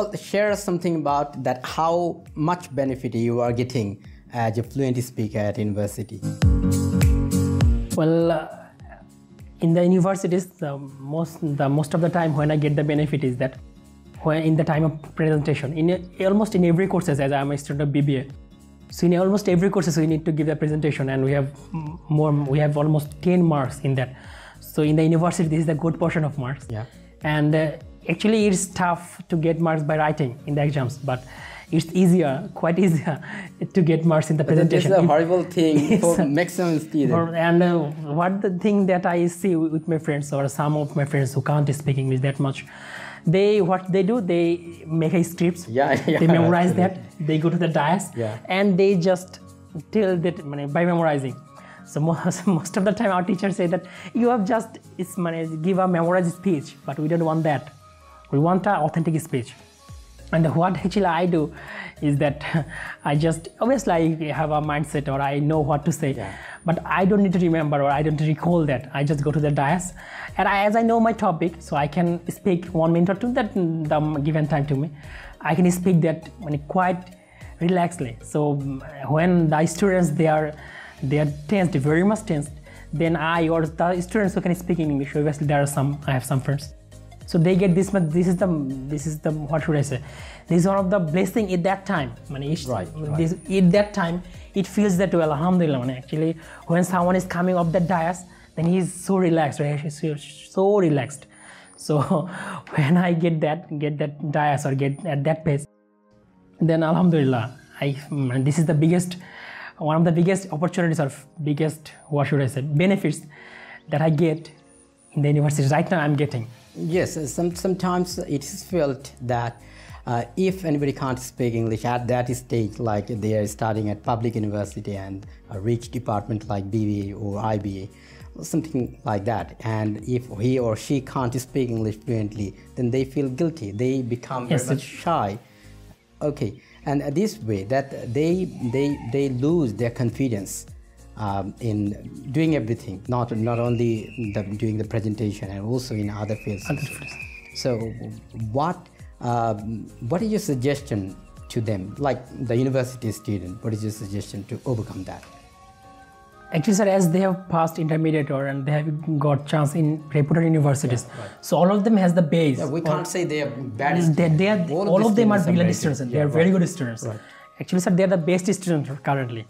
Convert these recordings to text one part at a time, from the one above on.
Well, share something about that, how much benefit you are getting as a fluent speaker at university. Well, in the universities, the most of the time when I get the benefit is that when in the time of presentation, almost in every courses, as I am a student of BBA, so in almost every courses we need to give a presentation, and we have almost 10 marks in that. So in the university, this is a good portion of marks. Yeah. And actually, it's tough to get marks by writing in the exams, but it's easier, quite easier to get marks in the presentation. This is a horrible thing for maximum students. And what the thing that I see with my friends, or some of my friends who can't speak English that much, what they do, they make a scripts, they memorize that, they go to the dais, and they just tell that by memorizing. So most of the time our teachers say that you have just give a memorized speech, but we don't want that. We want an authentic speech. And what actually I do is that I just, obviously I have a mindset, or I know what to say, but I don't need to remember, or I don't recall that. I just go to the dais, and as I know my topic, so I can speak 1 minute or two, that the given time to me, I can speak that quite relaxedly. So when the students, they are tensed, very much tensed, then I, or the students who can speak in English, obviously I have some friends. So they get this much. This is the what should I say? This is one of the blessing at that time. At that time, it feels that well, alhamdulillah. Actually, when someone is coming up the dais, then he is so relaxed. Right? He's so relaxed. So when I get that dais, or get at that pace, then alhamdulillah, this is the biggest, one of the biggest opportunities, or biggest, what should I say, benefits that I get in the university right now. I'm getting. Yes, sometimes it is felt that if anybody can't speak English at that stage, like they are starting at public university and a rich department like BBA or IBA, something like that, and if he or she can't speak English fluently, then they feel guilty. They become very much shy. Okay, and this way that they lose their confidence in doing everything, not only doing the presentation, and also in other fields. So what is your suggestion to them, like the university student? What is your suggestion to overcome that? Actually, sir, as they have passed intermediate, and they have got chance in reputed universities, so all of them has the base. We can't say they are bad. All of them are brilliant students. They are very good students. Actually, sir, they are the best students currently.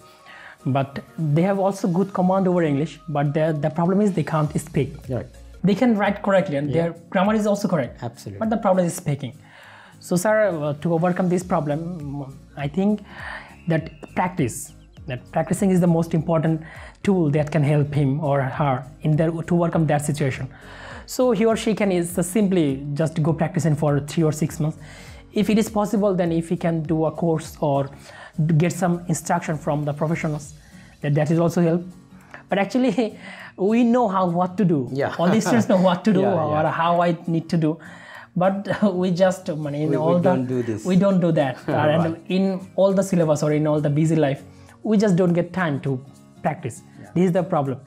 But they have also good command over English, but the problem is they can't speak. They can write correctly, and their grammar is also correct. Absolutely. But the problem is speaking. So, sir, to overcome this problem, I think that practicing is the most important tool that can help him or her to overcome that situation. So he or she can simply just go practicing for 3 or 6 months. If it is possible, then if he can do a course or get some instruction from the professionals, that is also help. But actually, we know what to do. All the students know what to do, or how I need to do. But we just we don't do this. We don't do that. And in all the syllabus, or in all the busy life, we just don't get time to practice. This is the problem.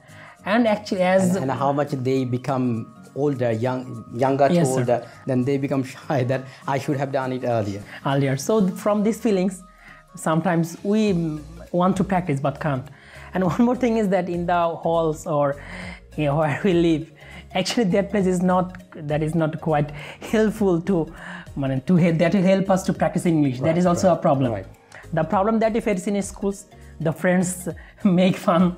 And actually, and how much they become older, younger to older, then they become shy that I should have done it earlier. So from these feelings, sometimes we want to practice but can't. And one more thing is that in the halls, or where we live, actually that place is not quite helpful that will help us to practice English. That is also a problem. The problem that if it's in schools, the friends make fun.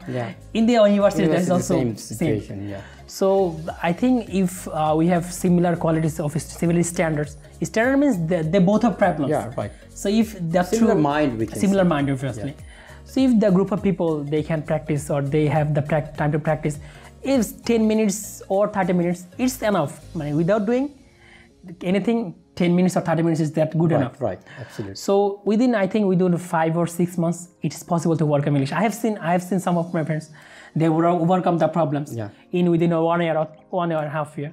In the university, that is also the same situation. So I think if we have similar qualities of similar standards means they both have problems. So if that's similar mind, similar mind, obviously. So if the group of people, they can practice, or they have the time to practice, if 10 minutes or 30 minutes, it's enough. Without doing anything, 10 minutes or 30 minutes is that good enough. Absolutely. So within, I think within 5 or 6 months, it is possible to work in English. I have seen some of my friends, they will overcome the problems within 1 year or 1 and a half year.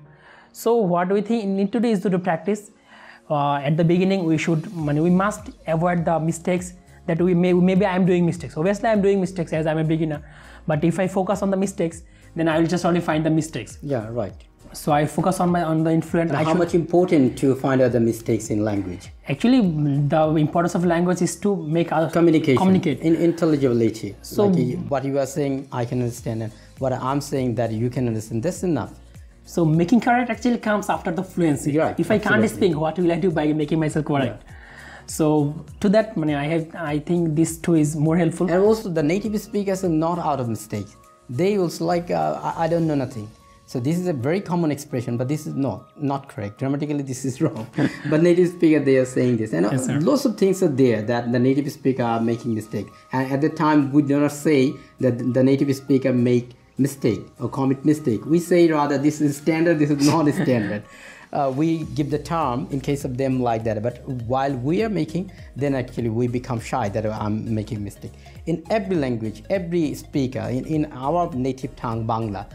So what we need to do is to practice. At the beginning, we must avoid the mistakes that maybe I am doing mistakes. Obviously, I am doing mistakes as I am a beginner. But if I focus on the mistakes, then I will just only find the mistakes. So I focus on the influent. How much important to find out the mistakes in language? Actually, the importance of language is to make us communicate in intelligibility. So like what you are saying, I can understand, and what I'm saying that you can understand. That's enough. So making correct actually comes after the fluency. Right, if I can't speak, what will I do by making myself correct? Yeah. So to that, I think this too is more helpful. And also the native speakers are not out of mistakes. They also like I don't know nothing. So this is a very common expression, but this is not correct. Grammatically, this is wrong. But native speaker, they are saying this, and yes, lots of things are there that the native speaker are making mistake. And at the time, we do not say that the native speaker make mistake or commit mistake. We say rather this is standard, this is not standard. We give the term in case of them like that. But while we are making, then actually we become shy that I'm making mistake. In every language, every speaker, in our native tongue, Bangla,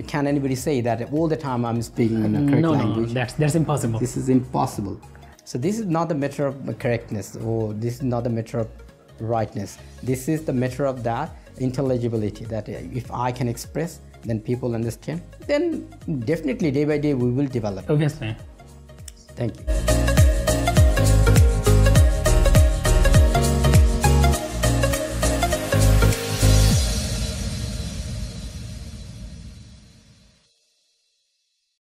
can anybody say that all the time I'm speaking in a correct language? No, that's impossible. This is impossible. So this is not a matter of correctness, or this is not a matter of rightness. This is the matter of that intelligibility, that if I can express, then people understand, then definitely day by day we will develop. Obviously. Thank you.